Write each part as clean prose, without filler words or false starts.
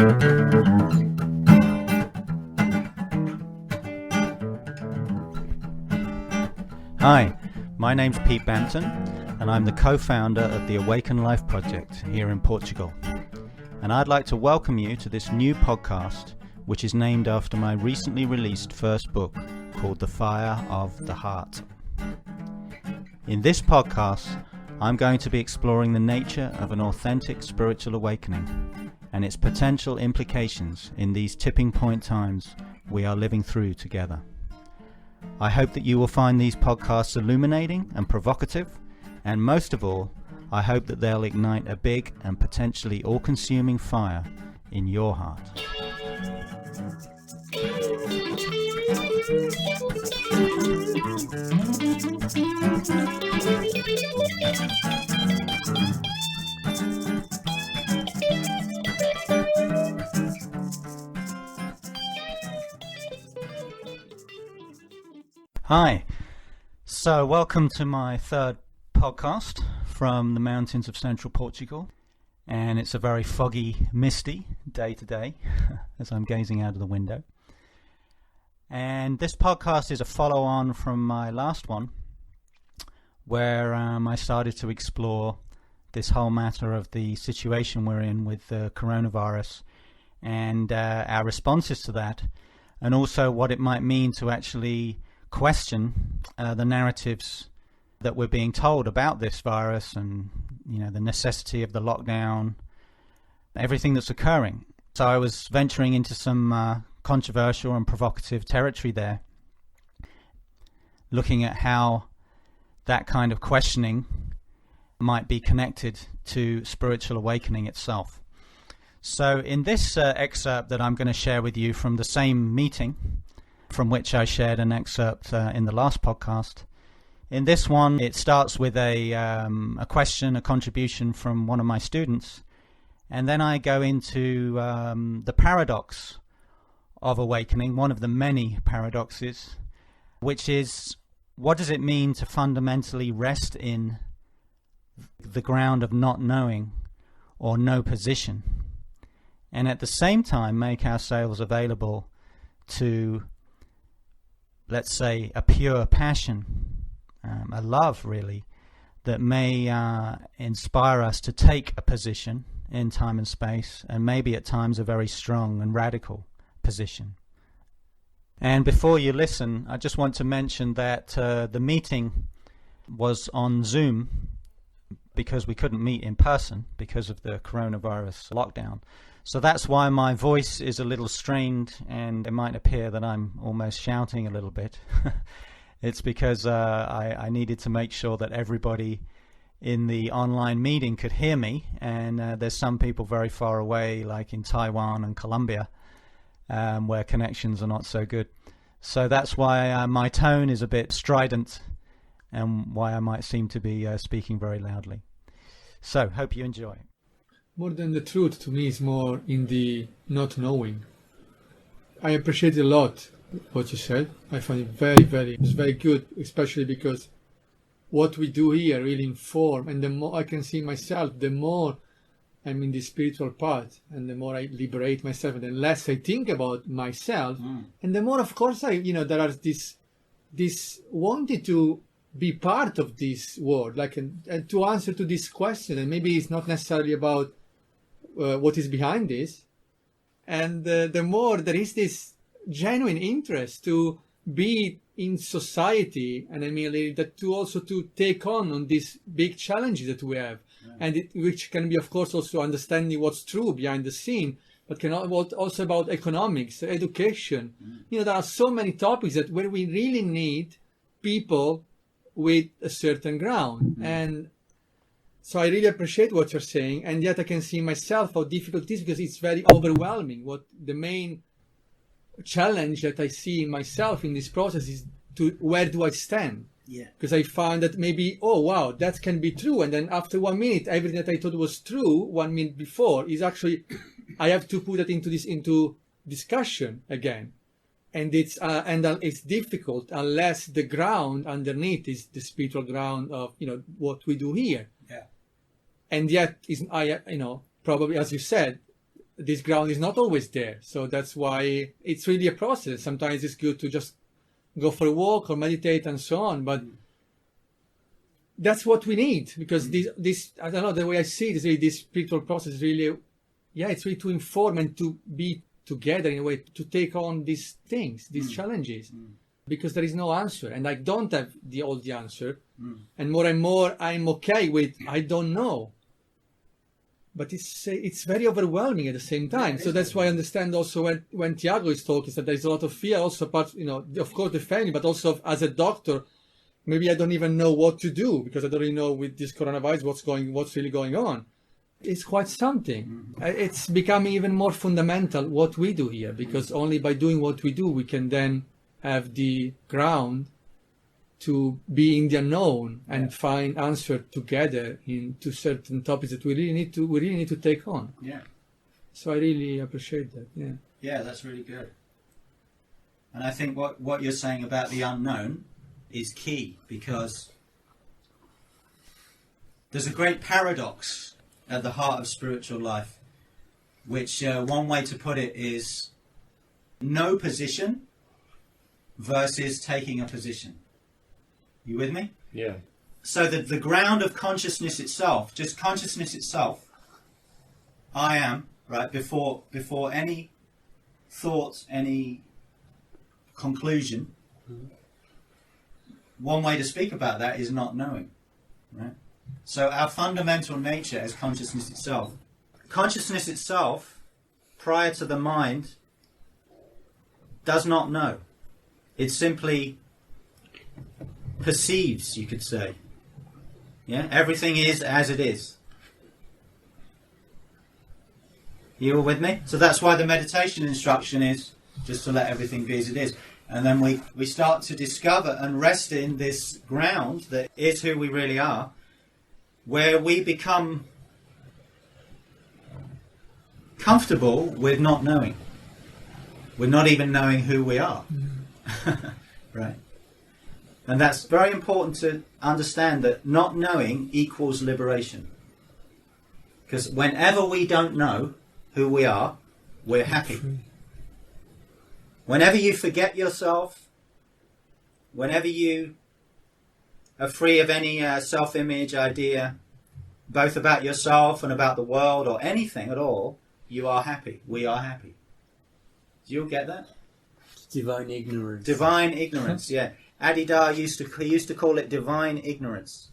Hi, my name's Pete Banton, and I'm the co-founder of the Awaken Life Project here in Portugal. And I'd like to welcome you to this new podcast, which is named after my recently released first book called The Fire of the Heart. In this podcast, I'm going to be exploring the nature of an authentic spiritual awakening and its potential implications in these tipping point times we are living through together. I hope that you will find these podcasts illuminating and provocative, and most of all, I hope that they'll ignite a big and potentially all-consuming fire in your heart. Hi, so welcome to my third podcast from the mountains of central Portugal, and it's a very foggy, misty day today as I'm gazing out of the window. And this podcast is a follow-on from my last one, where I started to explore this whole matter of the situation we're in with the coronavirus and our responses to that, and also what it might mean to actually question the narratives that we're being told about this virus and, you know, the necessity of the lockdown, everything that's occurring. So I was venturing into some controversial and provocative territory there, looking at how that kind of questioning might be connected to spiritual awakening itself. So in this excerpt that I'm going to share with you from the same meeting, from which I shared an excerpt in the last podcast. In this one, it starts with a question, a contribution from one of my students, and then I go into the paradox of awakening, one of the many paradoxes, which is, what does it mean to fundamentally rest in the ground of not knowing or no position, and at the same time make ourselves available to, let's say, a pure passion, a love really, that may inspire us to take a position in time and space, and maybe at times a very strong and radical position. And before you listen, I just want to mention that the meeting was on Zoom because we couldn't meet in person because of the coronavirus lockdown. So that's why my voice is a little strained, and it might appear that I'm almost shouting a little bit. It's because I needed to make sure that everybody in the online meeting could hear me, and there's some people very far away, like in Taiwan and Colombia, where connections are not so good. So that's why my tone is a bit strident, and why I might seem to be speaking very loudly. So, hope you enjoy. More than the truth, to me, is more in the not knowing. I appreciate a lot what you said. I find it it's very good, especially because what we do here really inform, and the more I can see myself, the more I'm in the spiritual path, and the more I liberate myself, and the less I think about myself, and the more, of course, there are this wanting to be part of this world, like, and to answer to this question, and maybe it's not necessarily about what is behind this, and the more there is this genuine interest to be in society, and I mean that to also to take on these big challenges that we have, and which can be, of course, also understanding what's true behind the scene, but can also about economics, education. There are so many topics that where we really need people with a certain ground, and so I really appreciate what you're saying, and yet I can see myself how difficult it is, because it's very overwhelming. What the main challenge that I see in myself in this process is to where do I stand? Yeah. Because I found that maybe, oh wow, that can be true, and then after 1 minute, everything that I thought was true 1 minute before is actually, I have to put that into discussion again, and it's difficult unless the ground underneath is the spiritual ground of what we do here. Yeah. And yet, probably, as you said, this ground is not always there. So that's why it's really a process. Sometimes it's good to just go for a walk or meditate and so on. But that's what we need, because this I don't know, the way I see it is really this spiritual process is really, it's really to inform and to be together in a way, to take on these things, these challenges, because there is no answer, and I don't have all the answer, and more I'm okay with I don't know. But it's very overwhelming at the same time. So that's why I understand also when Tiago is talking, that there's a lot of fear also, apart, of course the family, but also as a doctor, maybe I don't even know what to do, because I don't really know with this coronavirus what's really going on. It's quite something. It's becoming even more fundamental what we do here, because only by doing what we do we can then have the ground to be in the unknown and find answer together into certain topics that we really need to take on. Yeah. So I really appreciate that. Yeah. Yeah, that's really good. And I think what you're saying about the unknown is key, because there's a great paradox at the heart of spiritual life, which one way to put it is no position versus taking a position. You with me? Yeah. So that the ground of consciousness itself, just consciousness itself, I am, right, before any thoughts, any conclusion, one way to speak about that is not knowing, right? So our fundamental nature as consciousness itself, prior to the mind, does not know. It simply perceives, you could say. Yeah, everything is as it is. You all with me? So that's why the meditation instruction is just to let everything be as it is. And then we start to discover and rest in this ground that is who we really are, where we become comfortable with not knowing. We're not even knowing who we are. Right? And that's very important to understand, that not knowing equals liberation. Because whenever we don't know who we are, we're happy. Whenever you forget yourself, whenever you are free of any self-image idea, both about yourself and about the world or anything at all, you are happy. We are happy. Do you all get that? Divine ignorance. Divine ignorance, yeah. Adidar used to call it divine ignorance.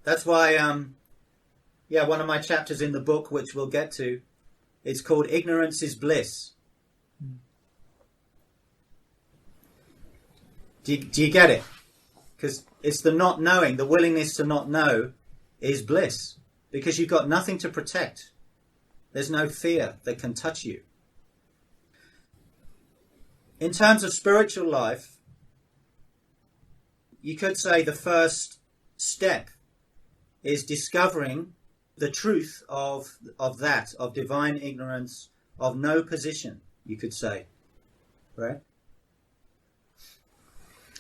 That's why, one of my chapters in the book, which we'll get to, it's called Ignorance is Bliss. Do you get it? Because it's the not knowing, the willingness to not know is bliss. Because you've got nothing to protect. There's no fear that can touch you. In terms of spiritual life, you could say the first step is discovering the truth of divine ignorance, of no position, you could say, right?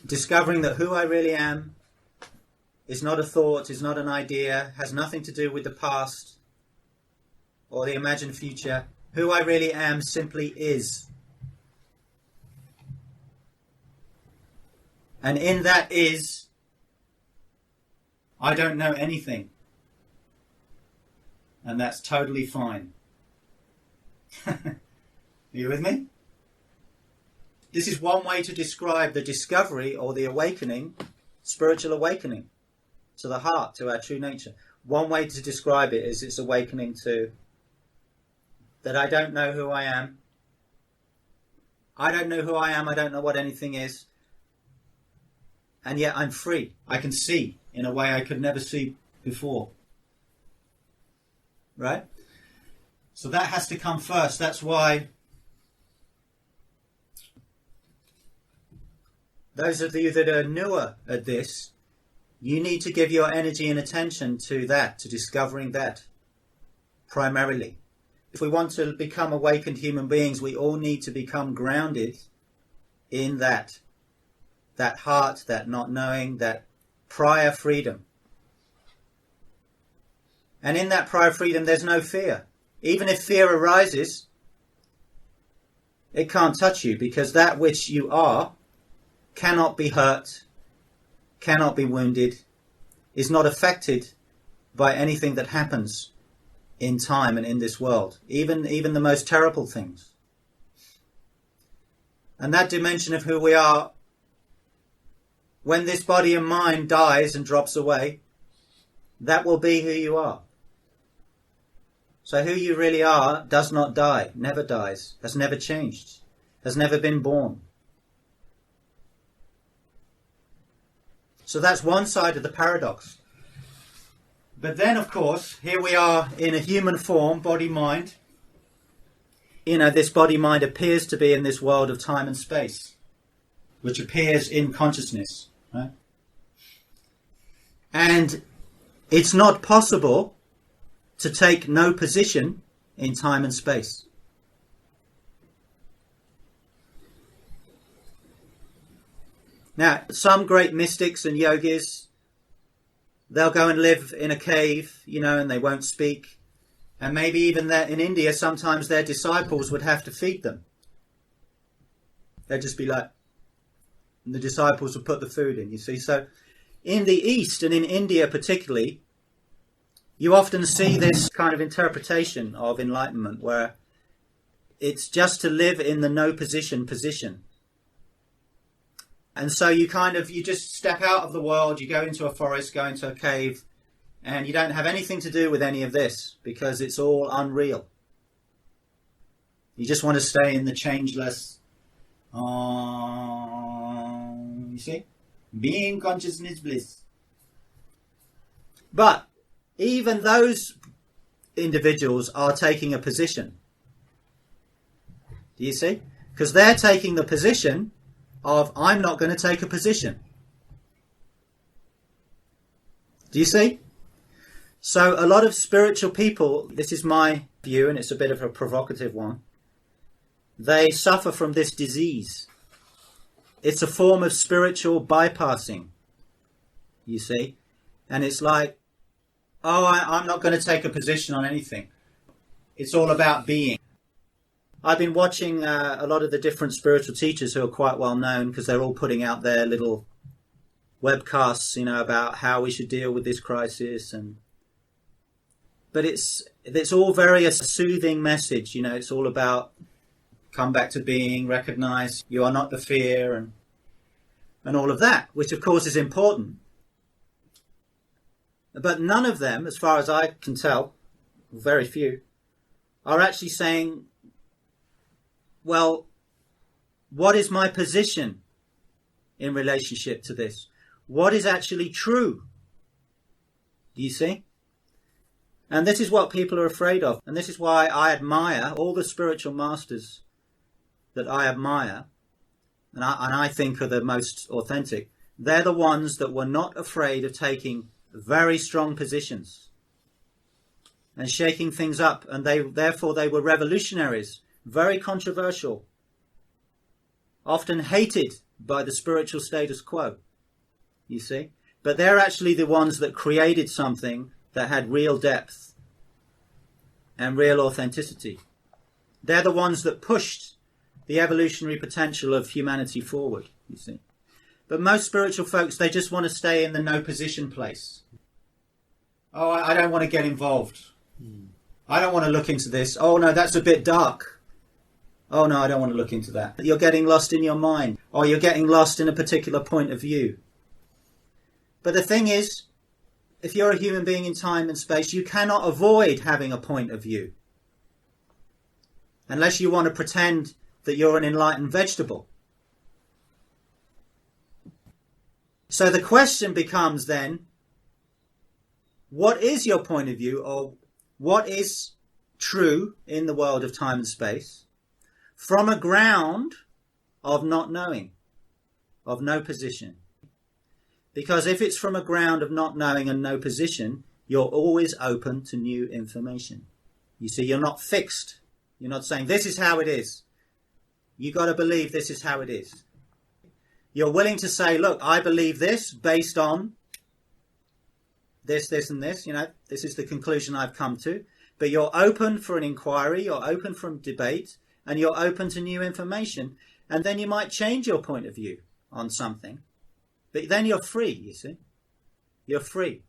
Discovering that who I really am is not a thought, is not an idea, has nothing to do with the past or the imagined future. Who I really am simply is. And in that is, I don't know anything. And that's totally fine. Are you with me? This is one way to describe the discovery or the awakening, spiritual awakening to the heart, to our true nature. One way to describe it is its awakening to that I don't know who I am. I don't know who I am. I don't know what anything is. And yet I'm free. I can see in a way I could never see before. Right? So that has to come first. That's why those of you that are newer at this, you need to give your energy and attention to that, to discovering that, primarily. If we want to become awakened human beings, we all need to become grounded in that heart, that not knowing, that prior freedom. And in that prior freedom, there's no fear. Even if fear arises, it can't touch you, because that which you are cannot be hurt, cannot be wounded, is not affected by anything that happens in time and in this world, even the most terrible things. And that dimension of who we are, when this body and mind dies and drops away, that will be who you are. So who you really are does not die, never dies, has never changed, has never been born. So that's one side of the paradox. But then, of course, here we are in a human form, body-mind. This body-mind appears to be in this world of time and space, which appears in consciousness, right? And it's not possible to take no position in time and space. Now, some great mystics and yogis, they'll go and live in a cave, and they won't speak. And maybe even in India, sometimes their disciples would have to feed them. They'd just be like, and the disciples would put the food in, you see. So in the East, and in India particularly, you often see this kind of interpretation of enlightenment where it's just to live in the no position. And so you just step out of the world, you go into a forest, go into a cave, and you don't have anything to do with any of this because it's all unreal. You just want to stay in the changeless, you see, being consciousness bliss. But even those individuals are taking a position. Do you see? Because they're taking the position of, I'm not going to take a position. Do you see? So a lot of spiritual people, this is my view, and it's a bit of a provocative one, they suffer from this disease. It's a form of spiritual bypassing, you see. And it's like, I'm not going to take a position on anything. It's all about being. I've been watching a lot of the different spiritual teachers who are quite well known because they're all putting out their little webcasts, about how we should deal with this crisis. But it's all very a soothing message, it's all about come back to being, recognize you are not the fear and all of that, which of course is important. But none of them, as far as I can tell, very few, are actually saying, well, what is my position in relationship to this? What is actually true? Do you see? And this is what people are afraid of. And this is why I admire all the spiritual masters that I admire, and I think are the most authentic. They're the ones that were not afraid of taking very strong positions and shaking things up, and therefore they were revolutionaries, very controversial, often hated by the spiritual status quo, you see. But they're actually the ones that created something that had real depth and real authenticity. They're the ones that pushed the evolutionary potential of humanity forward, you see. But most spiritual folks, they just want to stay in the no position place. Oh, I don't want to get involved. I don't want to look into this. Oh no, that's a bit dark. Oh no, I don't want to look into that. You're getting lost in your mind, or you're getting lost in a particular point of view. But the thing is, if you're a human being in time and space, you cannot avoid having a point of view. Unless you want to pretend that you're an enlightened vegetable. So the question becomes then, what is your point of view, or what is true in the world of time and space from a ground of not knowing, of no position? Because if it's from a ground of not knowing and no position, you're always open to new information. You see, you're not fixed. You're not saying, this is how it is. You got to believe this is how it is. You're willing to say, look, I believe this based on this, and this. This is the conclusion I've come to. but you're open for an inquiry, you're open for debate, and you're open to new information. And then you might change your point of view on something. But then you're free, you see. You're free.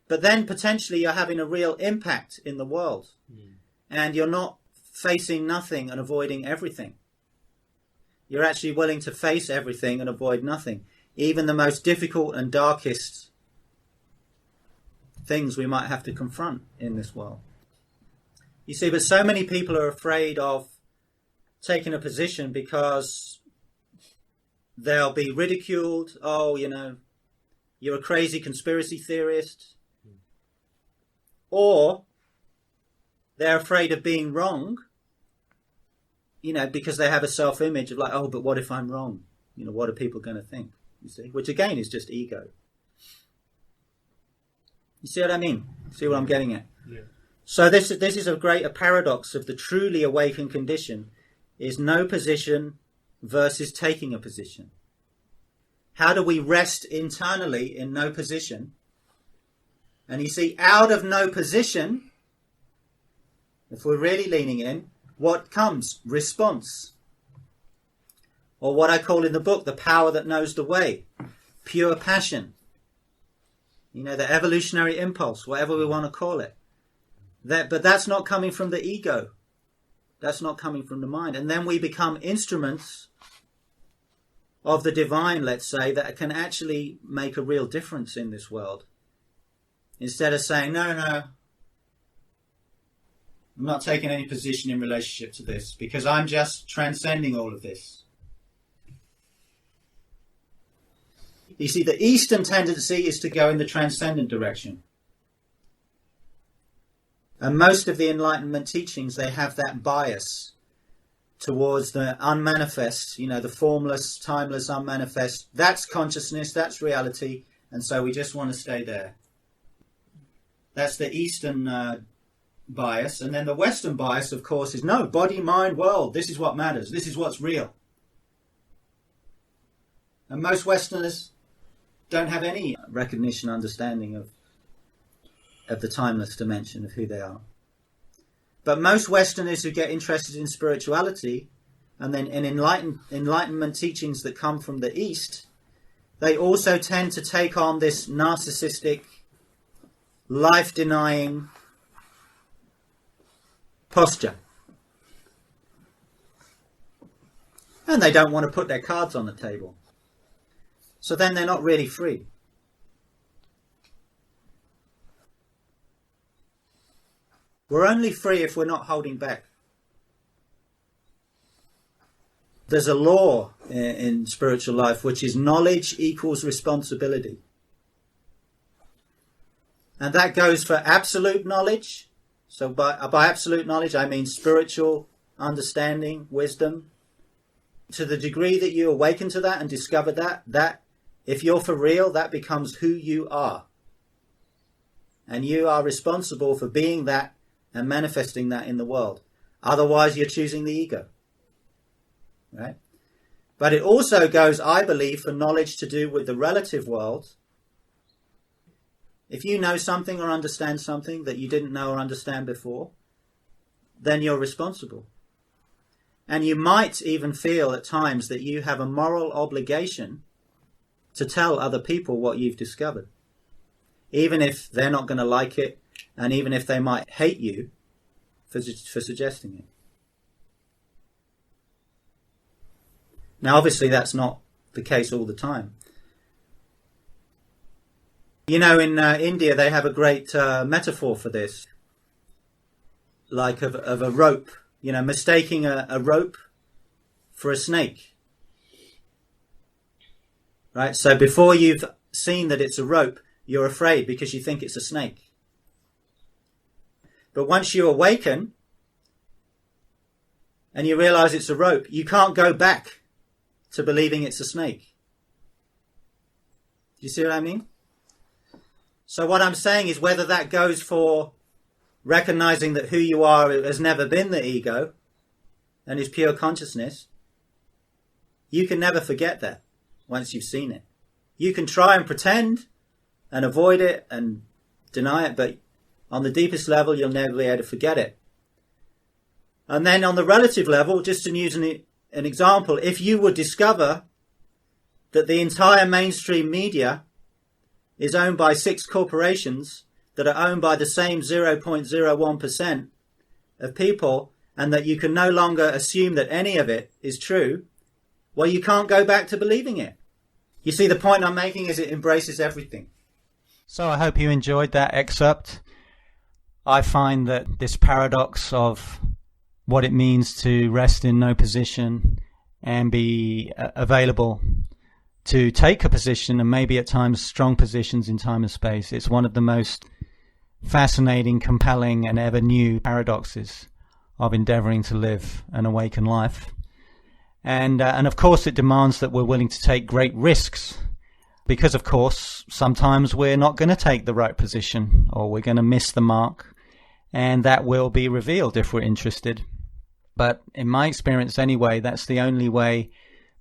But then potentially you're having a real impact in the world. And you're not facing nothing and avoiding everything. You're actually willing to face everything and avoid nothing. Even the most difficult and darkest things we might have to confront in this world. You see, but so many people are afraid of taking a position because they'll be ridiculed. Oh, you know, you're a crazy conspiracy theorist. Or they're afraid of being wrong, you know, because they have a self-image of like, oh, but what if I'm wrong? You know, what are people going to think? You see, which again is just ego. You see what I mean? See what I'm getting at? Yeah. So this is a paradox of the truly awakened condition, is no position versus taking a position. How do we rest internally in no position? And you see, out of no position, if we're really leaning in, what comes? Response. Or what I call in the book, the power that knows the way. Pure passion. You know, the evolutionary impulse, whatever we want to call it. But that's not coming from the ego. That's not coming from the mind. And then we become instruments of the divine, let's say, that can actually make a real difference in this world. Instead of saying, no, I'm not taking any position in relationship to this because I'm just transcending all of this. You see, the Eastern tendency is to go in the transcendent direction. And most of the Enlightenment teachings, they have that bias towards the unmanifest, you know, the formless, timeless, unmanifest. That's consciousness, that's reality, and so we just want to stay there. That's the Eastern bias. And then the Western bias, of course, is no, body, mind, world. This is what matters. This is what's real. And most Westerners don't have any recognition, understanding of the timeless dimension of who they are. But most Westerners who get interested in spirituality and then in enlightenment teachings that come from the East, they also tend to take on this narcissistic, life-denying posture. And they don't want to put their cards on the table. So then they're not really free. We're only free if we're not holding back. There's a law in spiritual life which is knowledge equals responsibility. And that goes for absolute knowledge. So by absolute knowledge, I mean spiritual understanding, wisdom. To the degree that you awaken to that and discover that if you're for real, that becomes who you are. And you are responsible for being that and manifesting that in the world. Otherwise, you're choosing the ego. Right? But it also goes, I believe, for knowledge to do with the relative world. If you know something or understand something that you didn't know or understand before, then you're responsible. And you might even feel at times that you have a moral obligation to tell other people what you've discovered. Even if they're not going to like it, and even if they might hate you for suggesting it. Now, obviously, that's not the case all the time. You know, in India, they have a great metaphor for this, like of a rope, you know, mistaking a rope for a snake. Right? So before you've seen that it's a rope, you're afraid because you think it's a snake. But once you awaken and you realize it's a rope, you can't go back to believing it's a snake. Do you see what I mean? So what I'm saying is whether that goes for recognizing that who you are has never been the ego and is pure consciousness, you can never forget that once you've seen it. You can try and pretend and avoid it and deny it, but On the deepest level, you'll never be able to forget it. And then on the relative level, just to use an example, if you would discover that the entire mainstream media is owned by 6 corporations that are owned by the same 0.01% of people, and that you can no longer assume that any of it is true, well, you can't go back to believing it. You see, the point I'm making is it embraces everything. So I hope you enjoyed that excerpt. I find that this paradox of what it means to rest in no position and be available to take a position, and maybe at times strong positions in time and space, it's one of the most fascinating, compelling and ever new paradoxes of endeavoring to live an awakened life. And of course it demands that we're willing to take great risks, because of course sometimes we're not going to take the right position, or we're going to miss the mark, and that will be revealed if we're interested. But in my experience anyway, that's the only way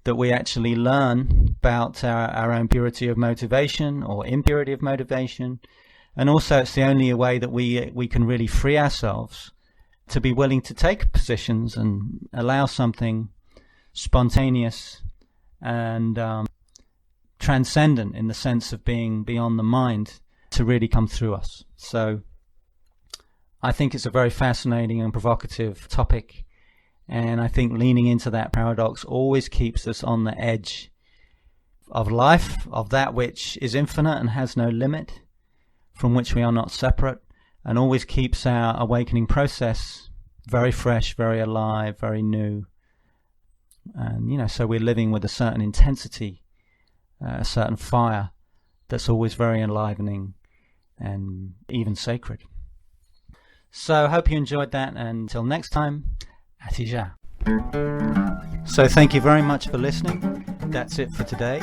that we actually learn about our own purity of motivation or impurity of motivation. And also it's the only way that we can really free ourselves to be willing to take positions and allow something spontaneous and transcendent, in the sense of being beyond the mind, to really come through us. So I think it's a very fascinating and provocative topic, and I think leaning into that paradox always keeps us on the edge of life, of that which is infinite and has no limit, from which we are not separate, and always keeps our awakening process very fresh, very alive, very new. And so we're living with a certain intensity, a certain fire that's always very enlivening and even sacred. So I hope you enjoyed that, and until next time, Atija. So thank you very much for listening. That's it for today.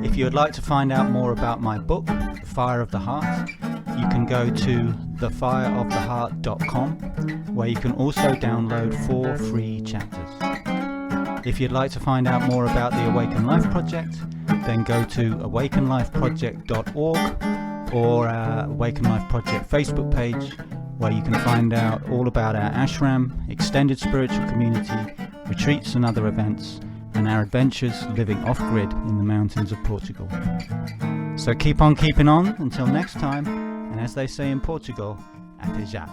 If you would like to find out more about my book, The Fire of the Heart, you can go to thefireoftheheart.com, where you can also download 4 free chapters. If you'd like to find out more about the Awaken Life Project, then go to awakenlifeproject.org or our Awaken Life Project Facebook page, where you can find out all about our ashram, extended spiritual community, retreats and other events, and our adventures living off-grid in the mountains of Portugal. So keep on keeping on until next time, and as they say in Portugal, até já.